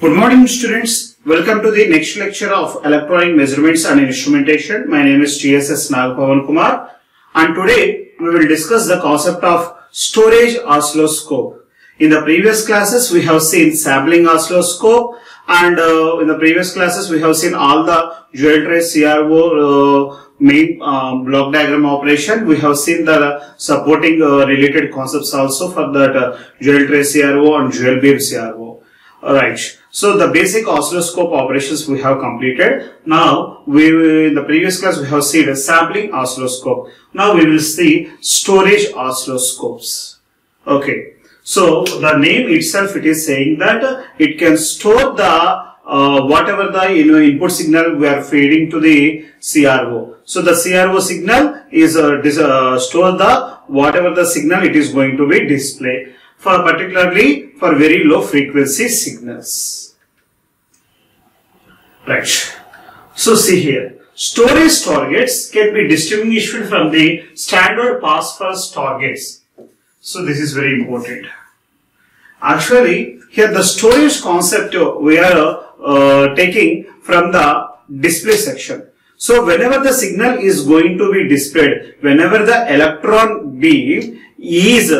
Good morning students, welcome to the next lecture of electronic measurements and instrumentation. My name is TSS Nagapavan Kumar and today we will discuss the concept of storage oscilloscope. In the previous classes we have seen sampling oscilloscope and in the previous classes we have seen all the dual trace CRO main block diagram operation. We have seen the supporting related concepts also for that dual trace CRO and dual beam CRO. Alright. So the basic oscilloscope operations we have completed. Now in the previous class we have seen a sampling oscilloscope. Now we will see storage oscilloscopes. Okay. So the name itself, it is saying that it can store the whatever the input signal we are feeding to the CRO. So the CRO signal is store the whatever the signal it is going to be displayed, for particularly for very low frequency signals. Right. So see here, storage targets can be distinguished from the standard pass-first targets. So this is very important. Actually, here the storage concept we are taking from the display section. So whenever the signal is going to be displayed, whenever the electron beam is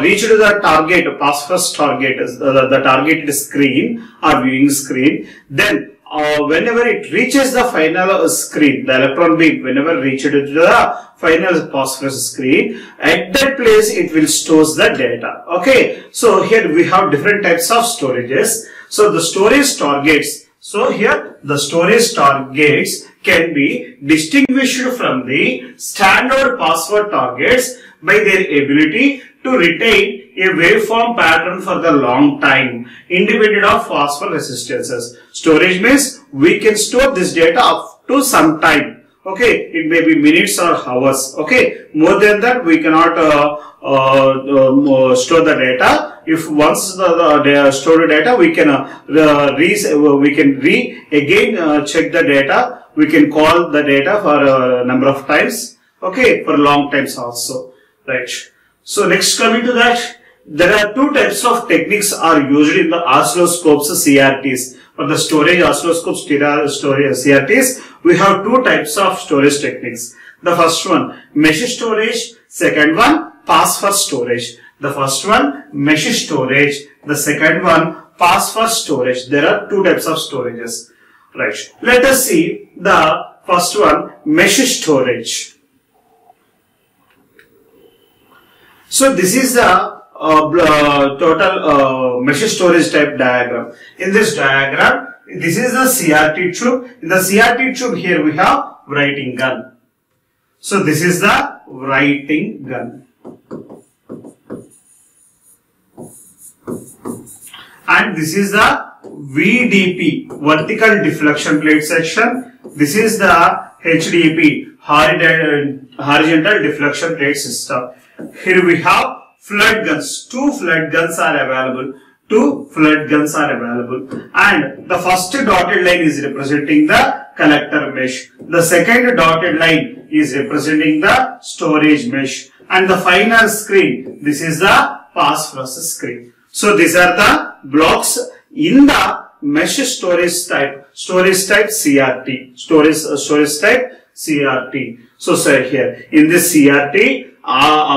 reached the target, pass-first target, the targeted screen or viewing screen, then whenever it reaches the final screen, the electron beam, whenever reached to the final pass-first screen, at that place it will store the data. Okay, so here we have different types of storages. So the storage targets. So here the storage targets can be distinguished from the standard password targets by their ability to retain a waveform pattern for the long time, independent of phosphor resistances. Storage means we can store this data up to some time. Okay, it may be minutes or hours. Okay, more than that we cannot store the data. If once the stored data, we can again check the data. We can call the data for a number of times. Okay, for long times also. Right. So next, coming to that, there are two types of techniques are used in the oscilloscopes CRTs. For the storage oscilloscopes CRTs, we have two types of storage techniques. The first one, mesh storage. Second one, pass-first storage. The first one, mesh storage. The second one, pass-first storage. There are two types of storages. Right. Let us see the first one, mesh storage. So this is the total mesh storage type diagram. In this diagram, this is the CRT tube. In the CRT tube, here we have writing gun. So this is the writing gun. And this is the VDP, vertical deflection plate section. This is the HDP, horizontal deflection plate system. Here we have flood guns. Two flood guns are available. And the first dotted line is representing the collector mesh. The second dotted line is representing the storage mesh. And the final screen, this is the pass-first screen. So these are the blocks in the mesh storage type CRT. Storage type CRT. So here in this CRT,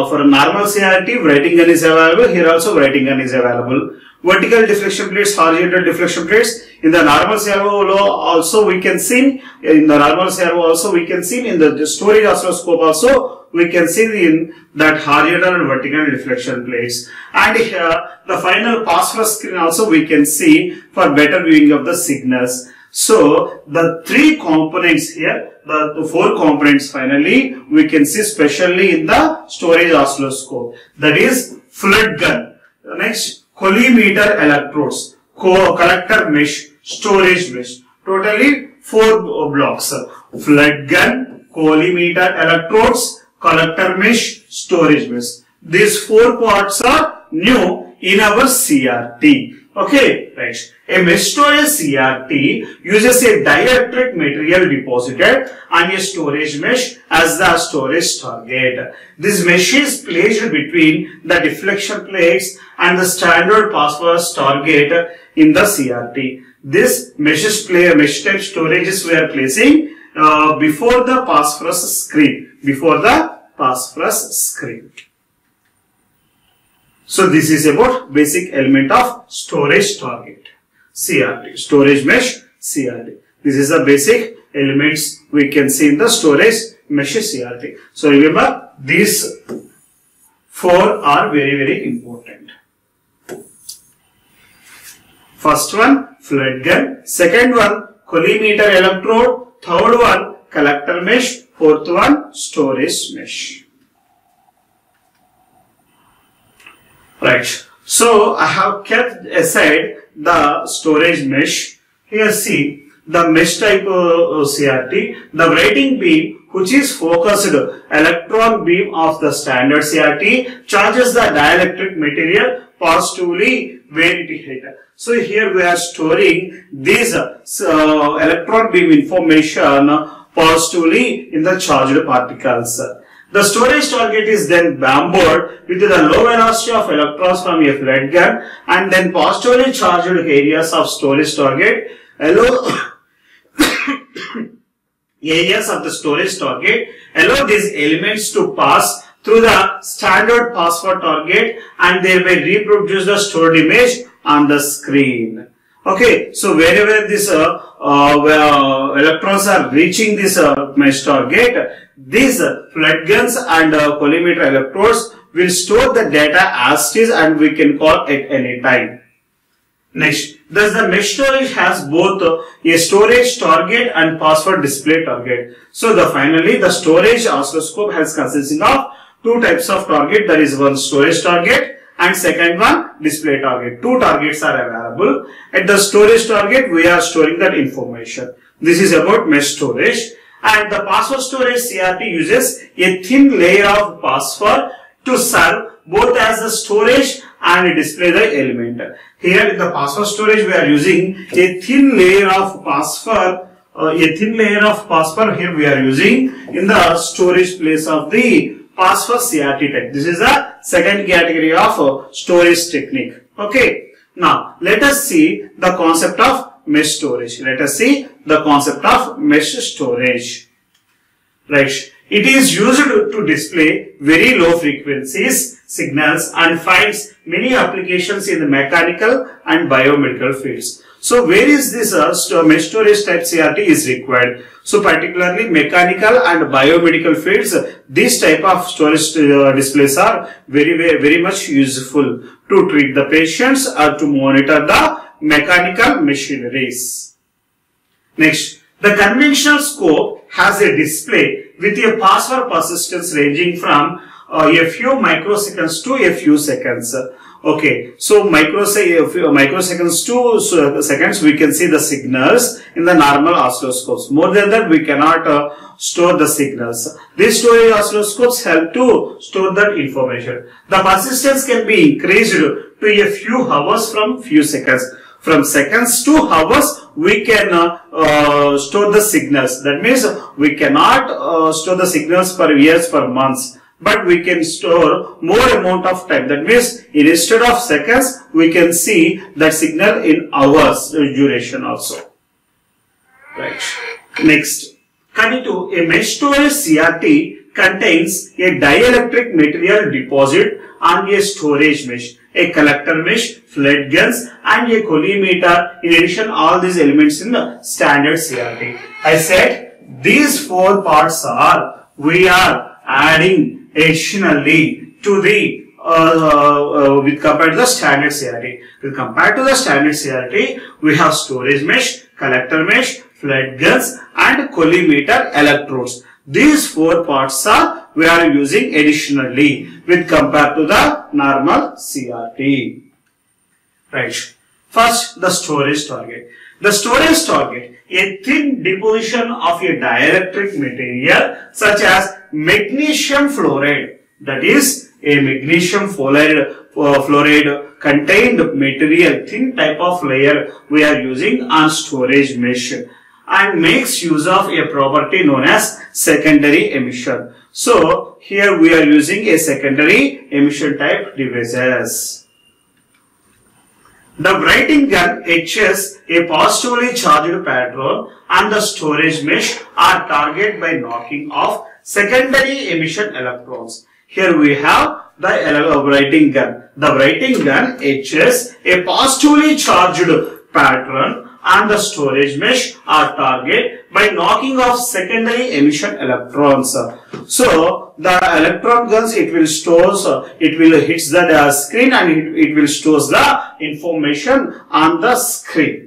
for a normal CRT, writing gun is available. Here also writing gun is available. Vertical deflection plates, horizontal deflection plates. In the normal CRO also we can see. In the normal CRO also we can see. In the storage oscilloscope also we can see in that horizontal and vertical deflection plates. And here the final pass-first screen also we can see for better viewing of the signals. So the three components here, the four components finally we can see specially in the storage oscilloscope. That is flood gun. Next, collimeter electrodes, collector mesh, storage mesh. Totally four blocks. Flood gun, collimeter electrodes, collector mesh, storage mesh. These four parts are new in our CRT. Okay, right. A mesh storage CRT uses a dielectric material deposited on a storage mesh as the storage target. This mesh is placed between the deflection plates and the standard phosphorus target in the CRT. This mesh type storages we are placing before the phosphorus screen. So this is about basic element of storage target, CRT, storage mesh, CRT. This is the basic elements we can see in the storage mesh CRT. So remember, these four are very, very important. First one, flood gun. Second one, collimator electrode. Third one, collector mesh. Fourth one, storage mesh. Right. So I have kept aside the storage mesh. Here see the mesh type CRT. The braiding beam, which is focused electron beam of the standard CRT, charges the dielectric material positively when it hit. So here we are storing this electron beam information positively in the charged particles. The storage target is then bombarded with the low velocity of electrons from a flood gun and then positively charged areas of storage target allow areas of the storage target allow these elements to pass through the standard phosphor target and thereby reproduce the stored image on the screen. Okay, so wherever this electrons are reaching this mesh target, these flood guns and collimator electrodes will store the data as it is and we can call at any time. Next, thus the mesh storage has both a storage target and phosphor display target. So finally the storage oscilloscope has consisting of two types of target. There is one storage target and second one display target. Two targets are available. At the storage target we are storing that information. This is about mesh storage. And the phosphor storage CRT uses a thin layer of phosphor to serve both as the storage and display the element. Here in the phosphor storage we are using a thin layer of phosphor. Here we are using in the storage place of the phosphor CRT type. This is the second category of storage technique. Okay. Now let us see the concept of mesh storage. Right. It is used to display very low frequencies signals and finds many applications in the mechanical and biomedical fields. So where is this mesh storage type CRT is required? So particularly mechanical and biomedical fields, these type of storage displays are very much useful to treat the patients or to monitor the mechanical machineries. Next, the conventional scope has a display with a phosphor persistence ranging from a few microseconds to a few seconds. Okay, so microseconds to seconds we can see the signals in the normal oscilloscopes. More than that we cannot store the signals. These storage oscilloscopes help to store that information. The persistence can be increased to a few hours from few seconds. From seconds to hours we can store the signals. That means we cannot store the signals for years, for months. But we can store more amount of time. That means instead of seconds, we can see that signal in hours duration also. Right. Next, coming to a mesh storage CRT contains a dielectric material deposit on a storage mesh, a collector mesh, flood guns, and a collimator. In addition, all these elements in the standard CRT. I said these four parts we are adding additionally to the with compared to the standard CRT. With compared to the standard CRT, we have storage mesh, collector mesh, flood guns, and collimator electrodes. These four parts we are using additionally with compared to the normal CRT. Right. First, the storage target. The storage target, a thin deposition of a dielectric material such as magnesium fluoride, that is a magnesium fluoride contained material, thin type of layer we are using on storage mesh, and makes use of a property known as secondary emission. So here we are using a secondary emission type devices. The writing gun etches a positively charged pattern on the storage mesh or target by knocking off secondary emission electrons. Here we have the writing gun. The writing gun etches a positively charged pattern on the storage mesh or target by knocking off secondary emission electrons. So the electron guns, it will hit the screen and it will stores the information on the screen.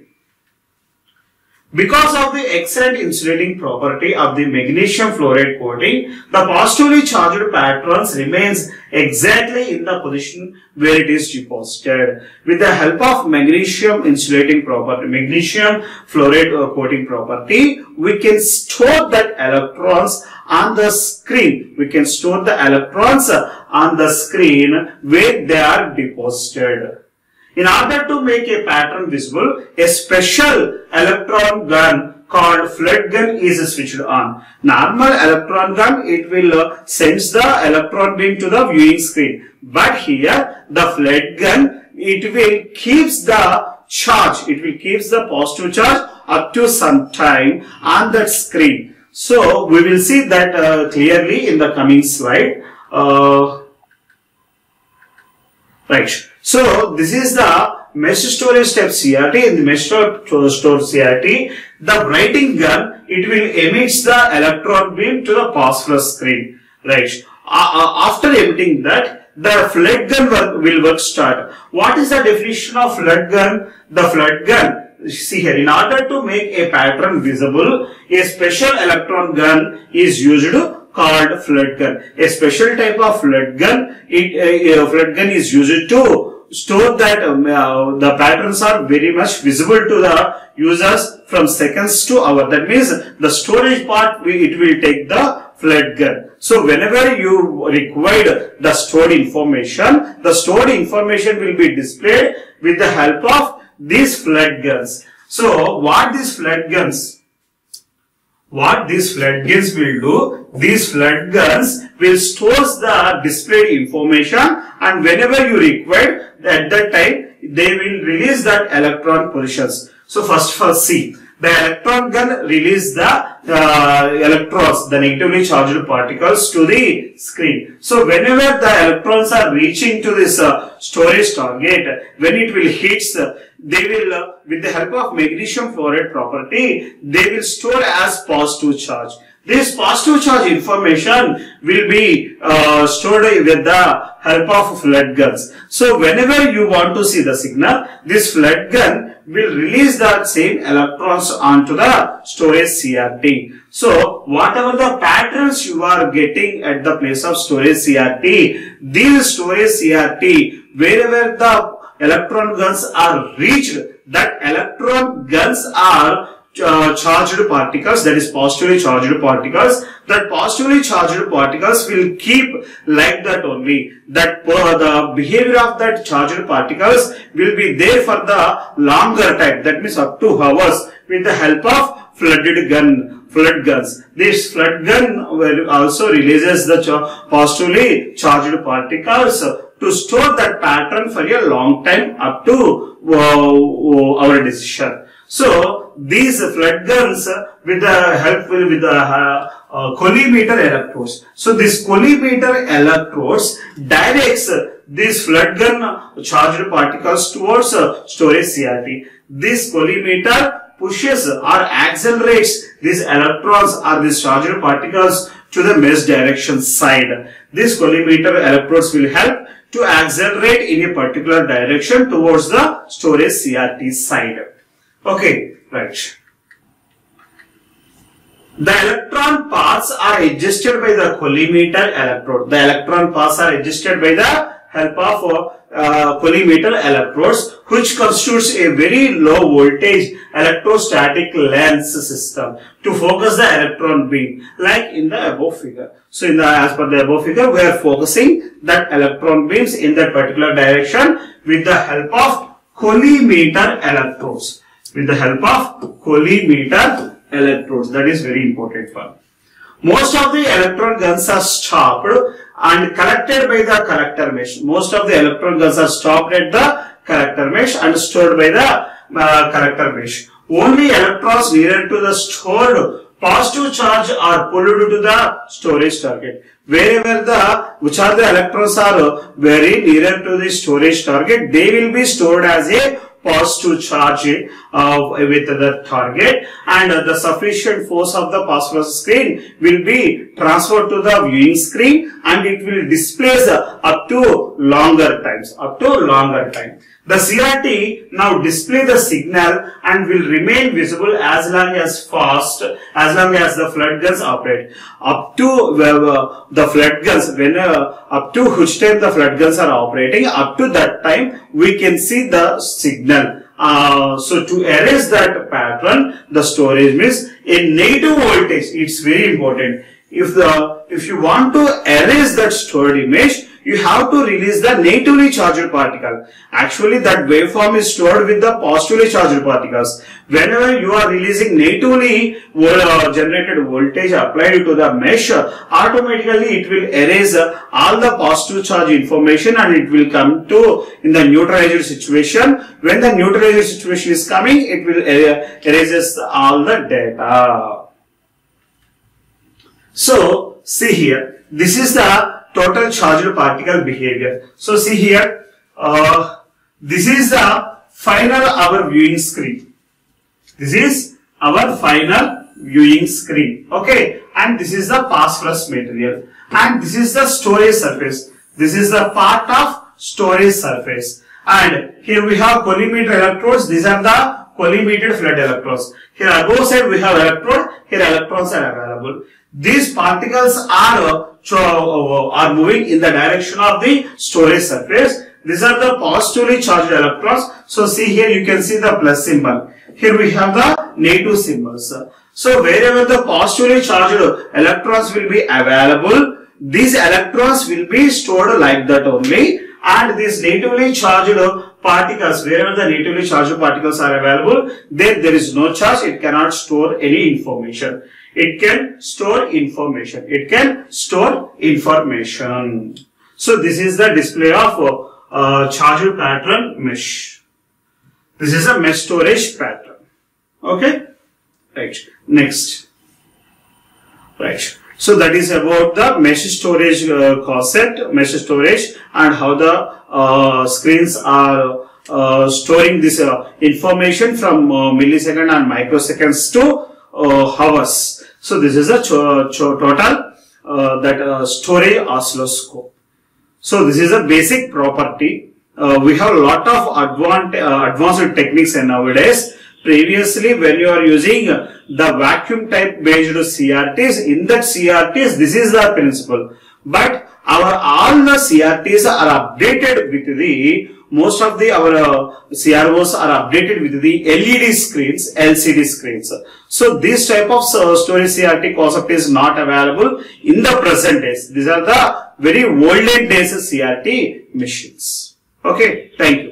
Because of the excellent insulating property of the magnesium fluoride coating, the positively charged patterns remains exactly in the position where it is deposited. With the help of magnesium insulating property, magnesium fluoride coating property, we can store that electrons on the screen. We can store the electrons on the screen where they are deposited. In order to make a pattern visible, a special electron gun called flood gun is switched on. Normal electron gun, it will sends the electron beam to the viewing screen. But here, the flood gun, it will keeps the charge, it will keeps the positive charge up to some time on that screen. So, we will see that clearly in the coming slide. Right. So, this is the mesh storage step CRT. In the mesh storage CRT, the writing gun, it will emit the electron beam to the phosphorus screen. Right. After emitting that, the flood gun will start. What is the definition of flood gun? The flood gun, see here, in order to make a pattern visible, a special electron gun is used called flood gun. A special type of flood gun, flood gun is used to store that the patterns are very much visible to the users from seconds to hours. That means the storage part, it will take the flood gun. So whenever you require the stored information will be displayed with the help of these flood guns. So what these flood guns will do, these flood guns will store the displayed information, and whenever you require, at that time, they will release that electron positions. So first of all, see, the electron gun release the electrons, the negatively charged particles to the screen. So whenever the electrons are reaching to this storage target, when it will hit, they will, with the help of magnesium fluoride property, they will store as positive charge. This positive charge information will be stored with the help of flood guns. So whenever you want to see the signal, this flood gun will release that same electrons onto the storage CRT. So whatever the patterns you are getting at the place of storage CRT, these storage CRT, wherever the electron guns are reached, that electron guns are charged particles, that is positively charged particles. That positively charged particles will keep like that only. That the behavior of that charged particles will be there for the longer time. That means up to hours with the help of flood guns. This flood gun also releases the positively charged particles to store that pattern for a long time up to our decision. So these flood guns with the help with the collimator electrodes. So this collimator electrodes directs these flood gun charged particles towards storage CRT. This collimator pushes or accelerates these electrons or these charged particles to the mesh direction side. This collimator electrodes will help to accelerate in a particular direction towards the storage CRT side. Okay, right. The electron paths are adjusted by the collimator electrode. The electron paths are adjusted by the help of collimator electrodes, which constitutes a very low voltage electrostatic lens system to focus the electron beam, like in the above figure. So as per the above figure, we are focusing that electron beams in that particular direction with the help of collimator electrodes. With the help of collimator electrodes, that is very important one. Most of the electron guns are stopped and collected by the collector mesh. Most of the electron guns are stopped at the collector mesh and stored by the collector mesh. Only electrons near to the stored positive charge are pulled to the storage target. Wherever which are the electrons are very nearer to the storage target, they will be stored as a positive charge with the target, and the sufficient force of the phosphorus screen will be transferred to the viewing screen, and it will displace up to longer times. The CRT now display the signal and will remain visible as long as the flood guns operate. Up to the flood guns, up to which time the flood guns are operating, up to that time we can see the signal. So to erase that pattern, the storage means a negative voltage. It's very important. If you want to erase that stored image, you have to release the negatively charged particle. Actually, that waveform is stored with the positively charged particles. Whenever you are releasing negatively generated voltage applied to the mesh, automatically it will erase all the positive charge information and it will come to in the neutralized situation. When the neutralized situation is coming, it will erases all the data. So, see here, this is the total charged particle behavior. So, see here, this is the final our viewing screen. This is our final viewing screen. Okay, and this is the phosphorus material, and this is the storage surface. This is the part of storage surface, and here we have collimator electrodes. These are the collimated flood electrodes. Here above side we have electrode. Here electrons are available. These particles are moving in the direction of the storage surface. These are the positively charged electrons. So see here you can see the plus symbol. Here we have the negative symbols. So wherever the positively charged electrons will be available, these electrons will be stored like that only. And these negatively charged particles, wherever the negatively charged particles are available, there is no charge. It cannot store any information. It can store information. It can store information. So this is the display of charged pattern mesh. This is a mesh storage pattern. Okay. Right. Next. Right. So that is about the mesh storage concept, mesh storage, and how the screens are storing this information from millisecond and microseconds to hours. So this is a total storage oscilloscope. So this is a basic property. We have a lot of advanced techniques nowadays. Previously, when you are using the vacuum type based CRTs, in that CRTs, this is the principle. But all the CRTs are updated with the, most of the our CROs are updated with the LED screens, LCD screens. So this type of storage CRT concept is not available in the present days. These are the very olden days CRT machines. Okay, thank you.